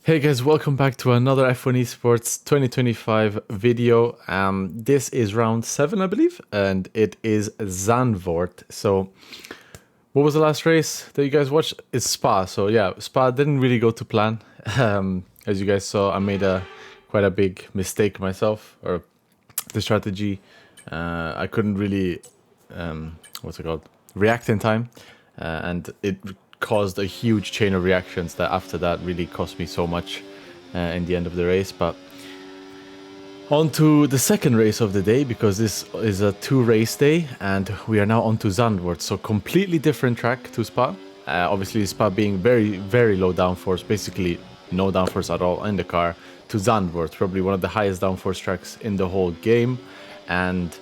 Hey guys, welcome back to another F1 Esports 2025 video. This is round 7, I believe, and it is ZANDVOORT. So, what was the last race that you guys watched? It's Spa. So yeah, Spa didn't really go to plan. As you guys saw, I made quite a big mistake myself, or the strategy. I couldn't really, what's it called, react in time, and it caused a huge chain of reactions that after that really cost me so much in the end of the race. But on to the second race of the day, because this is a 2-race day and we are now on to ZANDVOORT, so completely different track to Spa. Obviously Spa being very low downforce, basically no downforce at all in the car, to ZANDVOORT, probably one of the highest downforce tracks in the whole game. And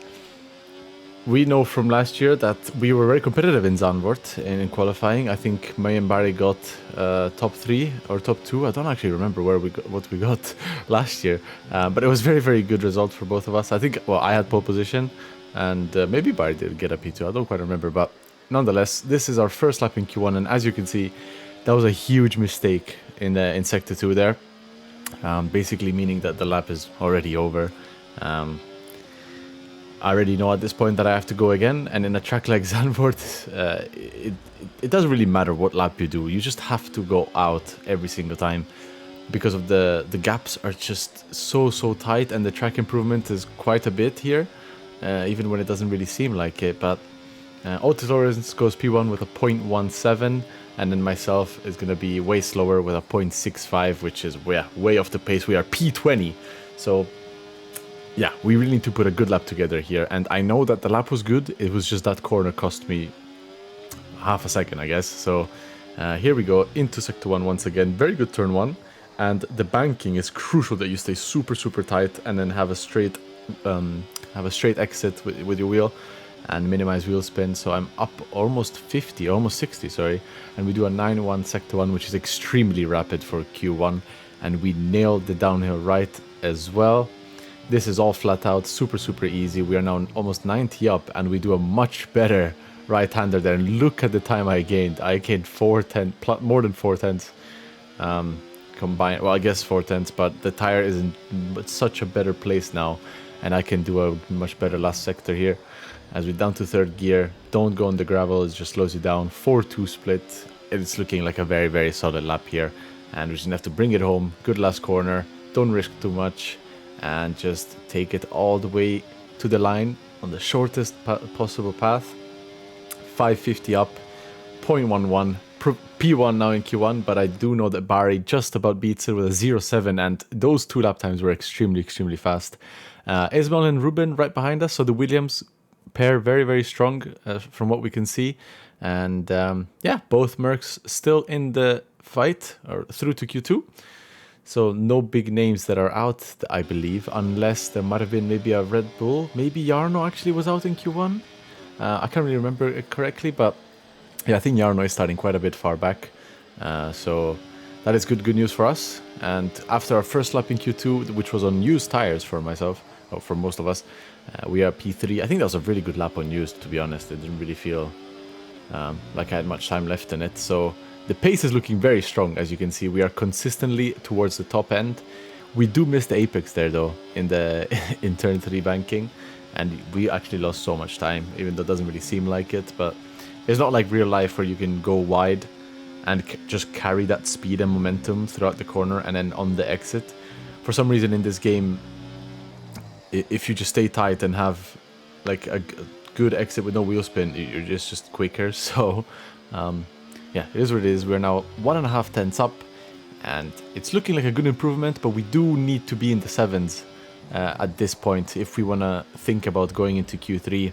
we know from last year that we were very competitive in ZANDVOORT in qualifying. I think me and Barry got top 3 or top 2. I don't actually remember what we got last year, but it was very good result for both of us. I think, well, I had pole position, and maybe Barry did get a P2. I don't quite remember, but nonetheless, this is our first lap in Q1, and as you can see, that was a huge mistake in sector 2 there, basically meaning that the lap is already over. I already know at this point that I have to go again, and in a track like ZANDVOORT, it doesn't really matter what lap you do. You just have to go out every single time, because of the gaps are just so tight, and the track improvement is quite a bit here, even when it doesn't really seem like it. But Autotorrents goes P1 with a 0.17, and then myself is going to be way slower with a 0.65, which is way off the pace. We are P20, so yeah, we really need to put a good lap together here. And I know that the lap was good. It was just that corner cost me half a second, I guess. So here we go into sector 1 once again. Very good turn 1. And the banking is crucial, that you stay super tight and then have a straight exit with your wheel and minimize wheel spin. So I'm up almost 50, almost 60, sorry. And we do a 9-1 sector 1, which is extremely rapid for Q1. And we nailed the downhill right as well. This is all flat out, super easy. We are now almost 90 up, and we do a much better right-hander there. And look at the time I gained. I gained 4/10, more than 4/10 combined. Well, I guess 4/10, but the tire is in such a better place now, and I can do a much better last sector here. As we're down to 3rd gear, don't go on the gravel, it just slows you down. 4-2 split. It's looking like a very solid lap here, and we just have to bring it home. Good last corner. Don't risk too much, and just take it all the way to the line on the shortest possible path. 550 up, 0.11, P1 now in Q1, but I do know that Barry just about beats it with a 0.7, and those 2 lap times were extremely fast. Ismail and Ruben right behind us, so the Williams pair very strong from what we can see. And yeah, both Mercs still in the fight, or through to Q2. So no big names that are out, I believe, unless there might have been maybe a Red Bull. Maybe Jarno actually was out in Q1. I can't really remember it correctly, but yeah, I think Jarno is starting quite a bit far back. So that is good news for us. And after our first lap in Q2, which was on used tires for myself, or for most of us, we are P3. I think that was a really good lap on used, to be honest. It didn't really feel like I had much time left in it. So the pace is looking very strong, as you can see. We are consistently towards the top end. We do miss the apex there, though, in turn 3 banking, and we actually lost so much time, even though it doesn't really seem like it. But it's not like real life where you can go wide and just carry that speed and momentum throughout the corner and then on the exit. For some reason in this game, if you just stay tight and have like a good exit with no wheel spin, you're just quicker. So yeah, it is what it is. We're now 1.5 tenths up, and it's looking like a good improvement, but we do need to be in the 7s at this point if we want to think about going into Q3.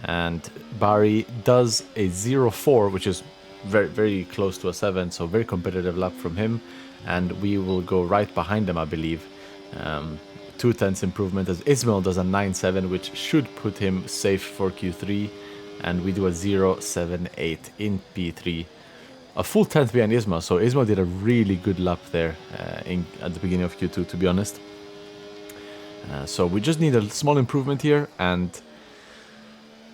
And Barry does a 0.4, which is very close to a 7, so very competitive lap from him, and we will go right behind him, I believe. 2 tenths improvement, as Ismail does a 9.7, which should put him safe for Q3, and we do a 0.78 in P3. A full 10th behind Ismail, so Ismail did a really good lap there at the beginning of Q2, to be honest. So we just need a small improvement here, and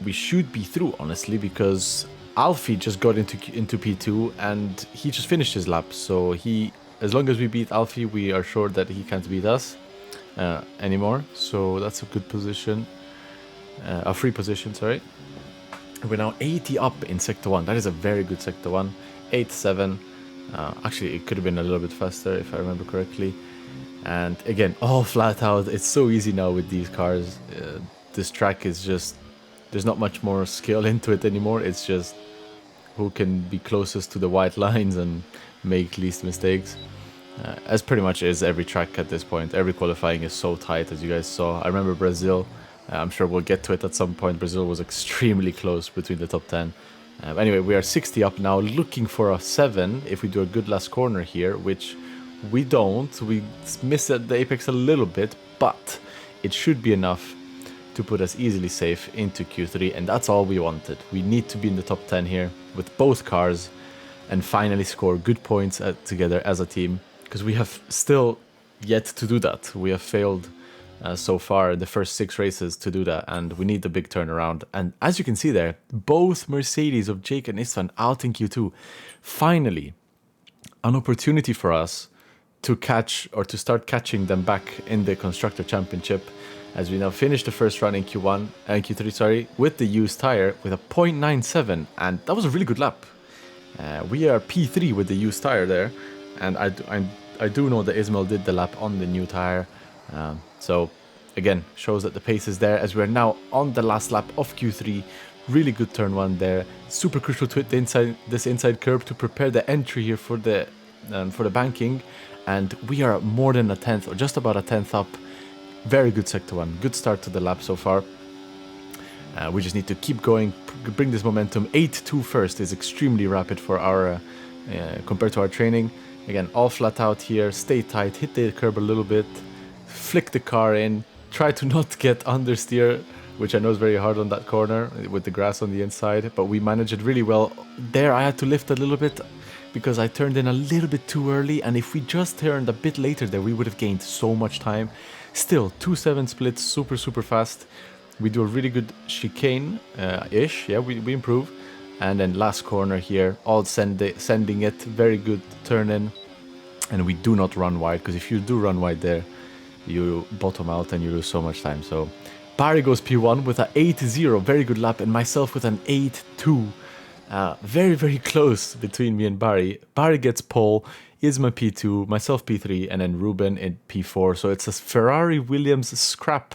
we should be through, honestly, because Alfie just got into P2, and he just finished his lap, so he as long as we beat Alfie, we are sure that he can't beat us anymore. So that's a good position, a free position, sorry. We're now 80 up in Sector 1. That is a very good Sector 1. 8-7. Actually, it could have been a little bit faster if I remember correctly. And again, all flat out. It's so easy now with these cars. This track is just... There's not much more skill into it anymore. It's just who can be closest to the white lines and make least mistakes. As pretty much is every track at this point. Every qualifying is so tight, as you guys saw. I remember Brazil. I'm sure we'll get to it at some point. Brazil was extremely close between the top 10. Anyway, we are 60 up now, looking for a 7 if we do a good last corner here, which we don't. We miss at the apex a little bit, but it should be enough to put us easily safe into Q3, and that's all we wanted. We need to be in the top 10 here with both cars and finally score good points together as a team, because we have still yet to do that. We have failed so far the first 6 races to do that, and we need the big turnaround. And as you can see there, both Mercedes of Jake and Istvan out in Q2. Finally, an opportunity for us to catch or to start catching them back in the Constructor Championship, as we now finish the first run in Q3, sorry, with the used tire with a 0.97, and that was a really good lap. We are P3 with the used tire there, and I do know that Ismail did the lap on the new tire, so again, shows that the pace is there, as we are now on the last lap of Q3. Really good turn 1 there, super crucial to hit this inside curb to prepare the entry here for the banking, and we are more than a 10th, or just about a 10th up. Very good Sector 1, good start to the lap so far. We just need to keep going, bring this momentum. 8-2 first is extremely rapid for our compared to our training. Again, all flat out here, stay tight, hit the curb a little bit, flick the car in, try to not get understeer, which I know is very hard on that corner with the grass on the inside, but we managed it really well. There I had to lift a little bit because I turned in a little bit too early, and if we just turned a bit later there, we would have gained so much time. Still, 2-7 splits, super fast. We do a really good chicane-ish, yeah, we improve. And then last corner here, all sending it, very good turn in. And we do not run wide, because if you do run wide there, you bottom out and you lose so much time. So Barry goes P1 with an 8-0, very good lap, and myself with an 8-2. Very close between me and Barry. Barry gets pole, Isma P2, myself P3, and then Ruben in P4. So it's a Ferrari-Williams scrap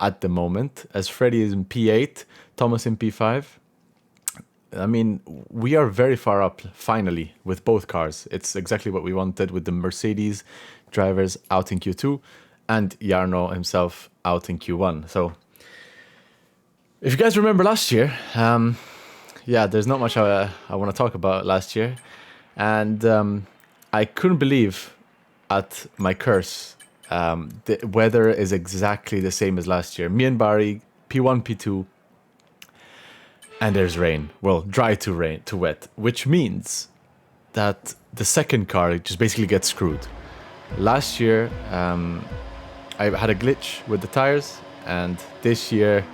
at the moment, as Freddie is in P8, Thomas in P5. I mean, we are very far up, finally, with both cars. It's exactly what we wanted, with the Mercedes drivers out in Q2 and Jarno himself out in Q1. So, if you guys remember last year, yeah, there's not much I want to talk about last year. And I couldn't believe at my curse. The weather is exactly the same as last year. Me and Barry, P1, P2, and there's rain. Well, dry to wet, which means that the second car just basically gets screwed. Last year, I had a glitch with the tires, and this year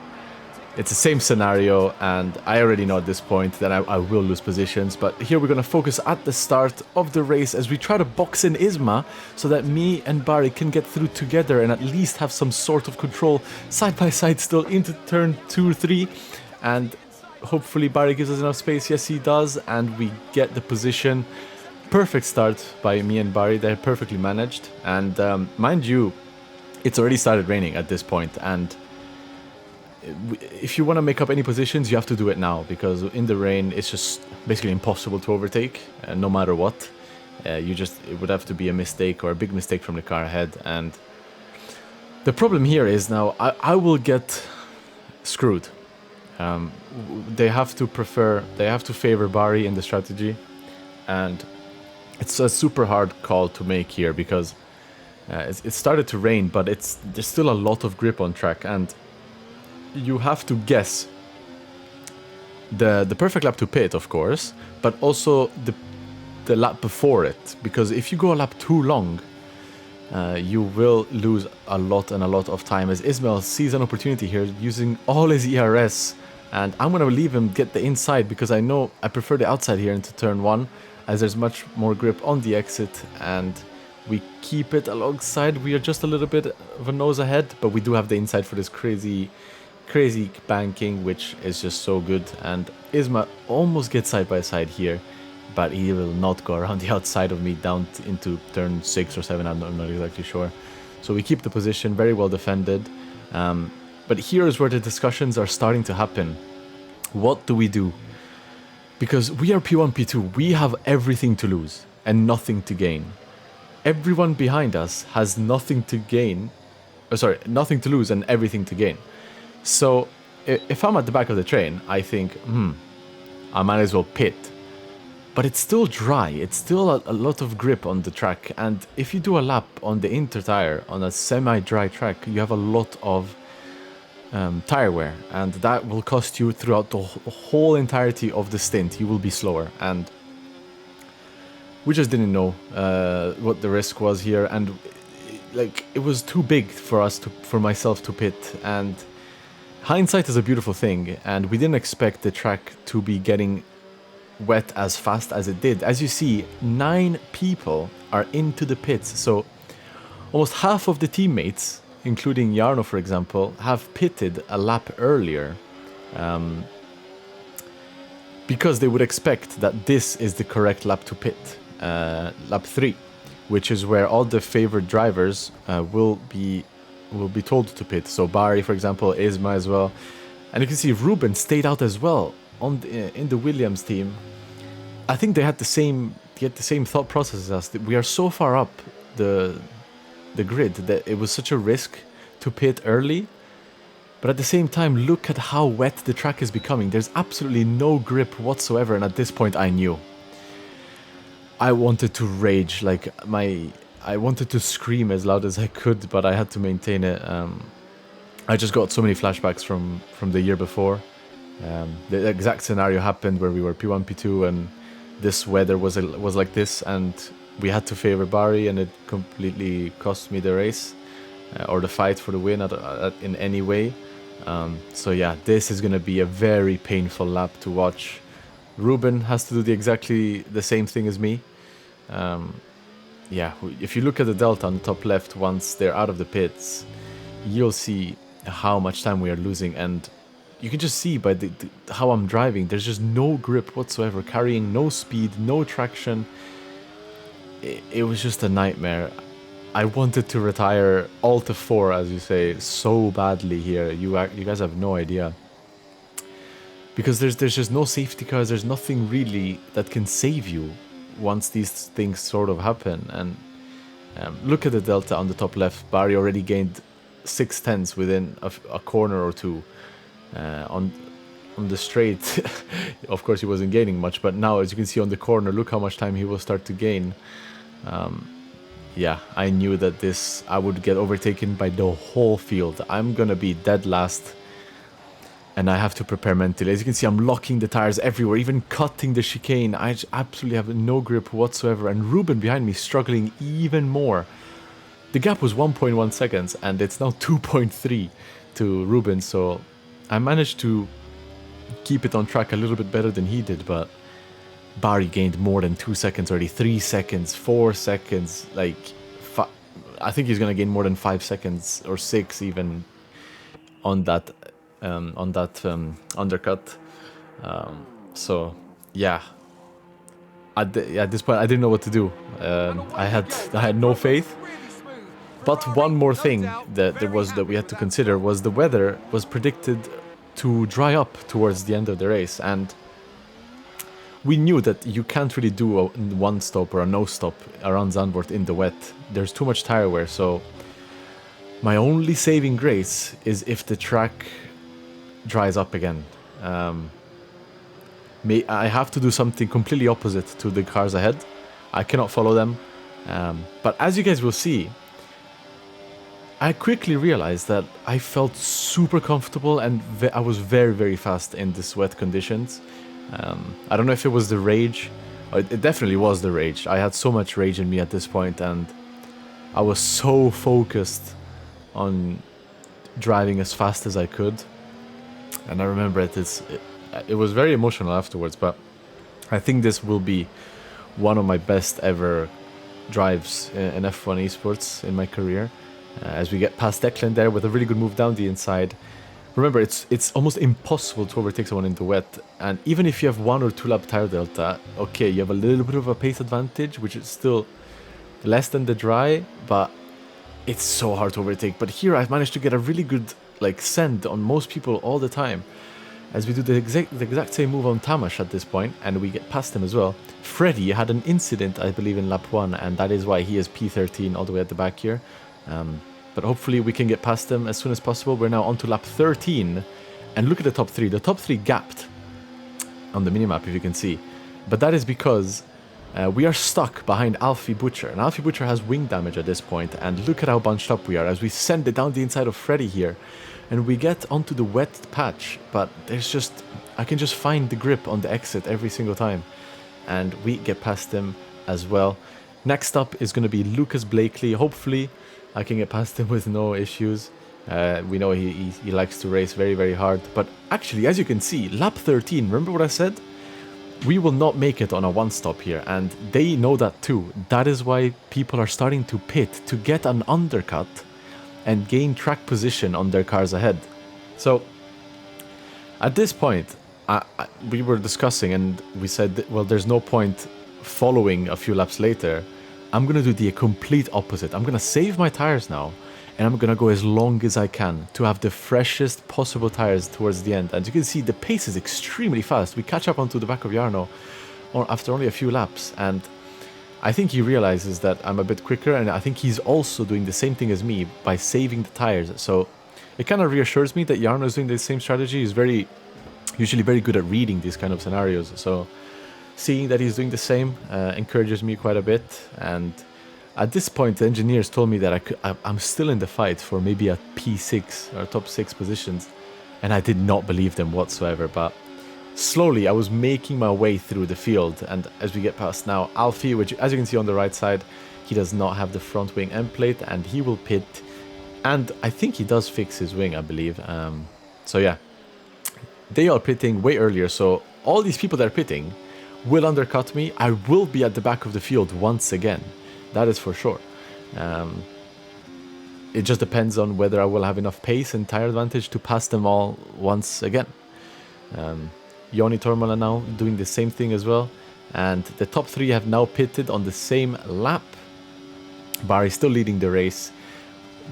it's the same scenario, and I already know at this point that I will lose positions. But here we're going to focus at the start of the race as we try to box in Isma so that me and Barry can get through together and at least have some sort of control side by side still into turn 2 or 3. And hopefully Barry gives us enough space. Yes, he does, and we get the position. Perfect start by me and Barry. They're perfectly managed. And mind you, it's already started raining at this point, and if you want to make up any positions, you have to do it now, because in the rain it's just basically impossible to overtake, no matter what. It would have to be a mistake or a big mistake from the car ahead, and the problem here is now I will get screwed. They have to favor Barry in the strategy, and it's a super hard call to make here, because it started to rain, but there's still a lot of grip on track, and you have to guess the perfect lap to pit, of course, but also the lap before it, because if you go a lap too long, you will lose a lot of time, as Ismail sees an opportunity here using all his ERS, and I'm going to leave him get the inside, because I know I prefer the outside here into turn 1, as there's much more grip on the exit, and we keep it alongside. We are just a little bit of a nose ahead, but we do have the inside for this crazy banking, which is just so good. And Isma almost gets side by side here, but he will not go around the outside of me down into turn 6 or 7. I'm not exactly sure. So we keep the position, very well defended. But here is where the discussions are starting to happen. What do we do? Because we are P1, P2, we have everything to lose and nothing to gain. Everyone behind us has nothing to gain, nothing to lose and everything to gain. So if I'm at the back of the train, I think, I might as well pit. But it's still dry, it's still a lot of grip on the track, and if you do a lap on the inter tire on a semi-dry track, you have a lot of tire wear, and that will cost you throughout the whole entirety of the stint. You will be slower, and we just didn't know what the risk was here, and like it was too big for myself to pit. And hindsight is a beautiful thing, and we didn't expect the track to be getting wet as fast as it did. As you see, 9 people are into the pits, so almost half of the teammates, including Jarno for example, have pitted a lap earlier, because they would expect that this is the correct lap to pit, lap 3, which is where all the favored drivers will be told to pit. So Barry for example, Isma as well, and you can see Ruben stayed out as well in the Williams team. I think they had the same thought process as us. We are so far up the grid that it was such a risk to pit early, but at the same time, look at how wet the track is becoming. There's absolutely no grip whatsoever, and at this point I knew. I wanted to rage, like I wanted to scream as loud as I could, but I had to maintain it. I just got so many flashbacks from the year before. The exact scenario happened where we were P1, P2, and this weather was like this, and we had to favor Barry, and it completely cost me the race or the fight for the win in any way. So yeah, this is gonna be a very painful lap to watch. Ruben has to do exactly the same thing as me. Yeah, if you look at the delta on the top left, once they're out of the pits, you'll see how much time we are losing, and you can just see by how I'm driving, there's just no grip whatsoever, carrying no speed, no traction. It was just a nightmare. I wanted to retire all to 4, as you say, so badly here. You guys have no idea. Because there's just no safety cars, there's nothing really that can save you once these things sort of happen. And look at the delta on the top left. Barry already gained 6/10 within a corner or two. On the straight, of course he wasn't gaining much, but now as you can see on the corner, look how much time he will start to gain. Yeah, I knew that I would get overtaken by the whole field. I'm gonna be dead last, and I have to prepare mentally. As you can see, I'm locking the tires everywhere, even cutting the chicane. I absolutely have no grip whatsoever, and Ruben behind me struggling even more. The gap was 1.1 seconds, and it's now 2.3 to Ruben, so I managed to keep it on track a little bit better than he did, but Barry gained more than 2 seconds already, 3 seconds, 4 seconds, like, I think he's gonna gain more than 5 seconds, or 6 even, on that undercut. So, yeah. At this point, I didn't know what to do. I had no faith. But one more thing that we had to consider was the weather was predicted to dry up towards the end of the race, and we knew that you can't really do a one stop or a no stop around ZANDVOORT in the wet. There's too much tire wear, so my only saving grace is if the track dries up again. I have to do something completely opposite to the cars ahead. I cannot follow them. But as you guys will see, I quickly realized that I felt super comfortable, and I was very, very fast in this wet conditions. I don't know if it was the rage. It definitely was the rage. I had so much rage in me at this point, and I was so focused on driving as fast as I could. And I remember it was very emotional afterwards, but I think this will be one of my best ever drives in F1 Esports in my career. As we get past Declan there with a really good move down the inside. Remember, it's almost impossible to overtake someone in the wet, and even if you have 1 or 2 lap tire delta, okay, you have a little bit of a pace advantage, which is still less than the dry, but it's so hard to overtake. But here I've managed to get a really good like send on most people all the time, as we do the exact same move on Tamas at this point, and we get past him as well. Freddy had an incident, I believe, in lap 1, and that is why he is P13 all the way at the back here. But hopefully we can get past them as soon as possible. We're now on to lap 13. And look at the top 3. The top 3 gapped on the minimap, if you can see. But that is because we are stuck behind Alfie Butcher. And Alfie Butcher has wing damage at this point. And look at how bunched up we are as we send it down the inside of Freddy here. And we get onto the wet patch. But there's just... I can just find the grip on the exit every single time. And we get past him as well. Next up is going to be Lucas Blakely. Hopefully I can get past him with no issues. We know he likes to race very, very hard. But actually, as you can see, lap 13, remember what I said? We will not make it on a one-stop here, and they know that too. That is why people are starting to pit to get an undercut and gain track position on their cars ahead. So, at this point, we were discussing and we said, well, there's no point following a few laps later. I'm going to do the complete opposite. I'm going to save my tires now, and I'm going to go as long as I can to have the freshest possible tires towards the end. And you can see the pace is extremely fast. We catch up onto the back of Jarno after only a few laps, and I think he realizes that I'm a bit quicker, and I think he's also doing the same thing as me by saving the tires. So it kind of reassures me that Jarno is doing the same strategy. He's usually very good at reading these kind of scenarios. So seeing that he's doing the same encourages me quite a bit. And at this point, the engineers told me that I'm still in the fight for maybe a P6 or top 6 positions, and I did not believe them whatsoever. But slowly I was making my way through the field, and as we get past now Alfie, which as you can see on the right side, he does not have the front wing end plate, and he will pit, and I think he does fix his wing, I believe. So yeah, they are pitting way earlier, so all these people that are pitting will undercut me. I will be at the back of the field once again. That is for sure. It just depends on whether I will have enough pace and tire advantage to pass them all once again. Joni Tormala now doing the same thing as well. And the top 3 have now pitted on the same lap. Barry still leading the race.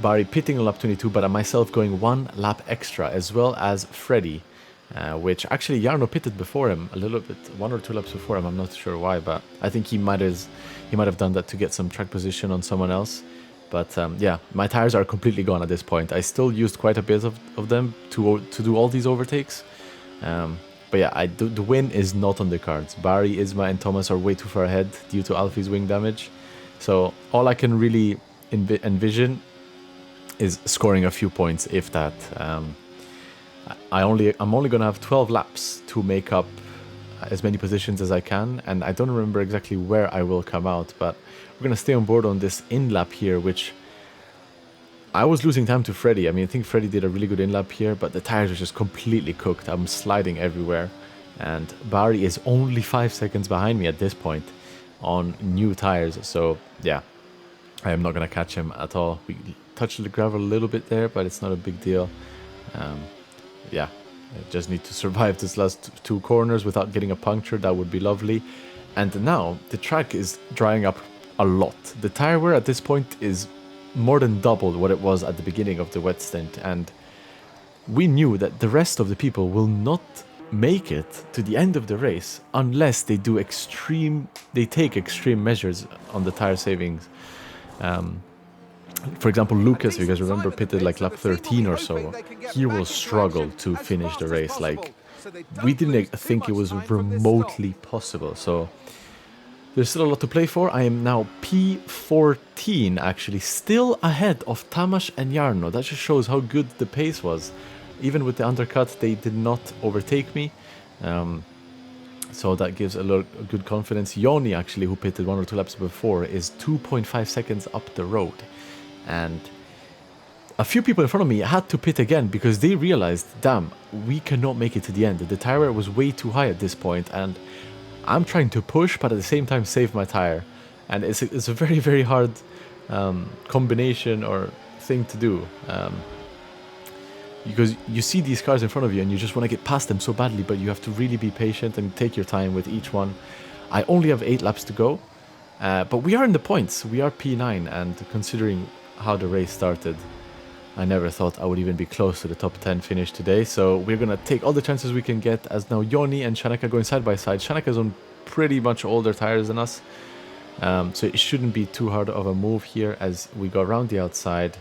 Barry pitting on lap 22, but myself going 1 lap extra, as well as Freddy. Which actually Jarno pitted before him a little bit, 1 or 2 laps before him. I'm not sure why, but I think he might have done that to get some track position on someone else. But yeah, my tires are completely gone at this point. I still used quite a bit of them to do all these overtakes. But yeah, the win is not on the cards. Barry, Isma, and Thomas are way too far ahead due to Alfie's wing damage. So all I can really envision is scoring a few points, if that. I'm only gonna have 12 laps to make up as many positions as I can, and I don't remember exactly where I will come out, but we're gonna stay on board on this in lap here, which I was losing time to Freddy. I mean, I think Freddy did a really good in lap here, but the tires are just completely cooked. I'm sliding everywhere, and Barry is only 5 seconds behind me at this point on new tires. So yeah, I am not gonna catch him at all. We touched the gravel a little bit there, but it's not a big deal. Yeah, I just need to survive this last 2 corners without getting a puncture. That would be lovely. And now the track is drying up a lot. The tire wear at this point is more than double what it was at the beginning of the wet stint, and we knew that the rest of the people will not make it to the end of the race unless they take extreme measures on the tire savings. For example, Lucas, if you guys remember, pitted like lap 13 or so. He will struggle to finish the race. Like, we didn't think it was remotely possible. So there's still a lot to play for. I am now P14, actually, still ahead of Tamas and Jarno. That just shows how good the pace was. Even with the undercut, they did not overtake me. So that gives a good confidence. Joni, actually, who pitted 1 or 2 laps before, is 2.5 seconds up the road. And a few people in front of me had to pit again because they realized, damn, we cannot make it to the end. The tire wear was way too high at this point, and I'm trying to push, but at the same time save my tire. And it's a very, very hard combination or thing to do. Because you see these cars in front of you and you just want to get past them so badly, but you have to really be patient and take your time with each one. I only have 8 laps to go, but we are in the points. We are P9, and considering how the race started, I never thought I would even be close to the top 10 finish today. So we're going to take all the chances we can get, as now Joni and Shanaka going side by side. Shanaka's on pretty much older tires than us, so it shouldn't be too hard of a move here as we go around the outside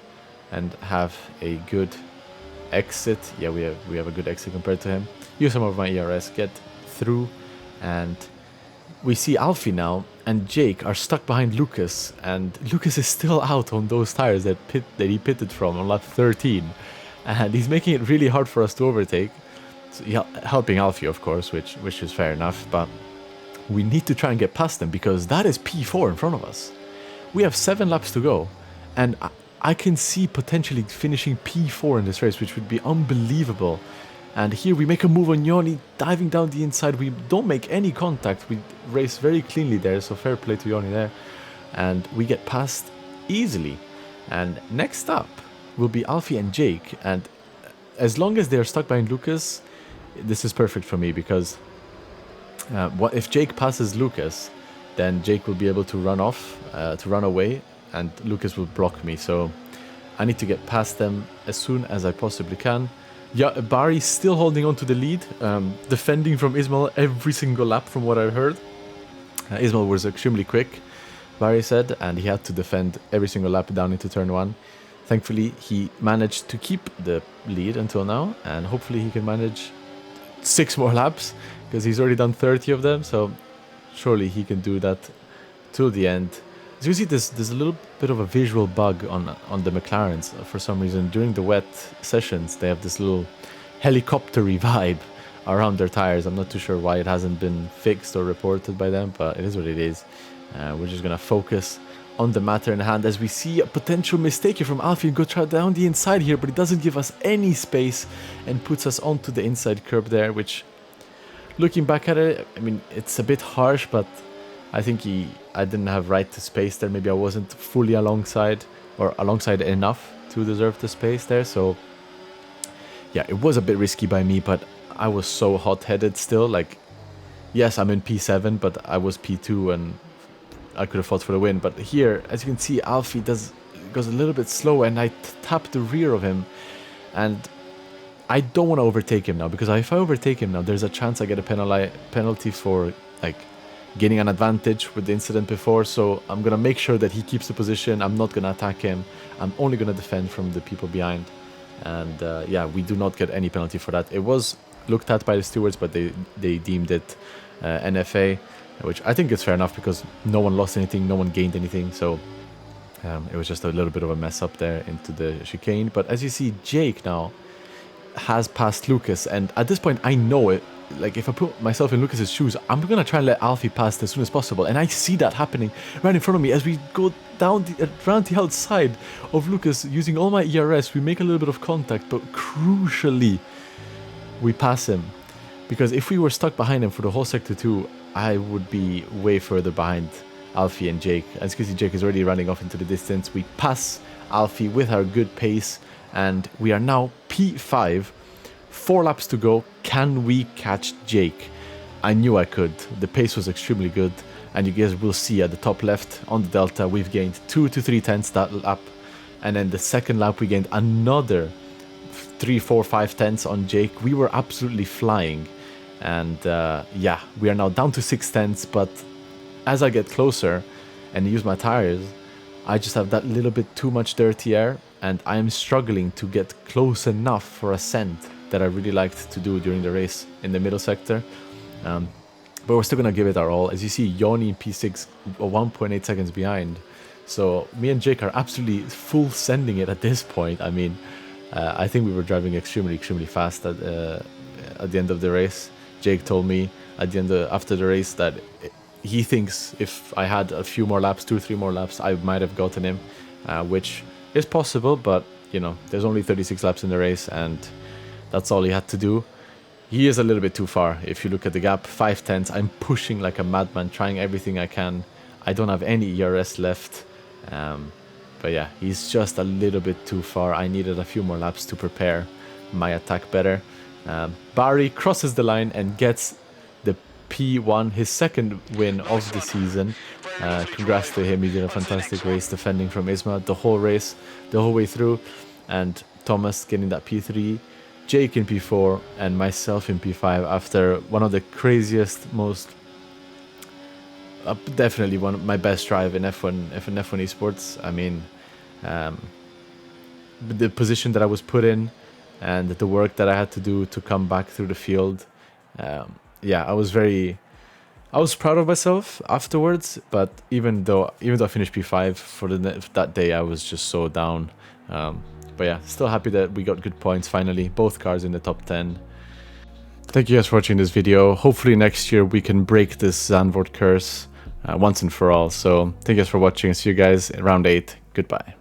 and have a good exit. Yeah, we have a good exit compared to him. Use some of my ERS, get through, and we see Alfie now and Jake are stuck behind Lucas, and Lucas is still out on those tires that he pitted from on lap 13, and he's making it really hard for us to overtake. So, yeah, helping Alfie, of course, which is fair enough, but we need to try and get past them because that is P4 in front of us. We have 7 laps to go, and I can see potentially finishing P4 in this race, which would be unbelievable. And here we make a move on Joni, diving down the inside. We don't make any contact. We race very cleanly there, so fair play to Joni there. And we get past easily. And next up will be Alfie and Jake. And as long as they're stuck behind Lucas, this is perfect for me because what if Jake passes Lucas, then Jake will be able to run off, to run away, and Lucas will block me. So I need to get past them as soon as I possibly can. Yeah, Barry's still holding on to the lead, defending from Ismail every single lap from what I heard. Ismail was extremely quick, Barry said, and he had to defend every single lap down into turn 1. Thankfully, he managed to keep the lead until now, and hopefully he can manage 6 more laps, because he's already done 30 of them, so surely he can do that till the end. As you see, there's a little bit of a visual bug on the McLarens for some reason. During the wet sessions, they have this little helicopter-y vibe around their tires. I'm not too sure why it hasn't been fixed or reported by them, but it is what it is. We're just going to focus on the matter in hand as we see a potential mistake here from Alfie and go try down the inside here, but it doesn't give us any space and puts us onto the inside curb there, which, looking back at it, I mean, it's a bit harsh, but I think I didn't have right to space there. Maybe I wasn't fully alongside enough to deserve the space there. So yeah, it was a bit risky by me, but I was so hot-headed still. Like, yes, I'm in P7, but I was P2 and I could have fought for the win. But here, as you can see, Alfie goes a little bit slow, and I tap the rear of him. And I don't want to overtake him now, because if I overtake him now, there's a chance I get a penalty for like gaining an advantage with the incident before. So I'm going to make sure that he keeps the position. I'm not going to attack him. I'm only going to defend from the people behind. And yeah, we do not get any penalty for that. It was looked at by the stewards, but they deemed it NFA, which I think is fair enough because no one lost anything, no one gained anything. So it was just a little bit of a mess up there into the chicane. But as you see, Jake now has passed Lucas, and at this point I know it. Like, if I put myself in Lucas's shoes, I'm gonna try and let Alfie pass as soon as possible, and I see that happening right in front of me as we go down around the outside of Lucas using all my ERS. We make a little bit of contact, but crucially we pass him, because if we were stuck behind him for the whole sector 2, I would be way further behind Alfie and Jake. As you can see, Jake is already running off into the distance. We pass Alfie with our good pace, and we are now P5. 4 laps to go. Can we catch Jake? I knew I could. The pace was extremely good, and you guys will see at the top left on the Delta, we've gained 2 to 3 tenths that lap, and then the second lap we gained another 3, 4, 5 tenths on Jake. We were absolutely flying, and yeah, we are now down to 6 tenths, but as I get closer and use my tires, I just have that little bit too much dirty air, and I am struggling to get close enough for ascent that I really liked to do during the race in the middle sector. But we're still going to give it our all. As you see, Joni in P6 1.8 seconds behind. So me and Jake are absolutely full sending it at this point. I mean, I think we were driving extremely fast at the end of the race. Jake told me at the end after the race that he thinks if I had a few more laps, 2 or 3 more laps, I might have gotten him, which is possible, but you know, there's only 36 laps in the race, and that's all he had to do. he is a little bit too far. If you look at the gap, 5/10. I'm pushing like a madman, trying everything I can. I don't have any ERS left. But yeah, he's just a little bit too far. I needed a few more laps to prepare my attack better. Barry crosses the line and gets the P1, his second win of the season. Congrats to him. He did a fantastic race defending from Isma the whole race, the whole way through. And Thomas getting that P3, Jake in P4, and myself in P5 after one of the craziest, most definitely one of my best drive in F1 Esports. I mean, the position that I was put in and the work that I had to do to come back through the field. Yeah, I was proud of myself afterwards, but even though I finished P5 for that day, I was just so down. But yeah, still happy that we got good points finally, both cars in the top 10. Thank you guys for watching this video. Hopefully next year we can break this ZANDVOORT curse once and for all. So thank you guys for watching. See you guys in round 8. Goodbye.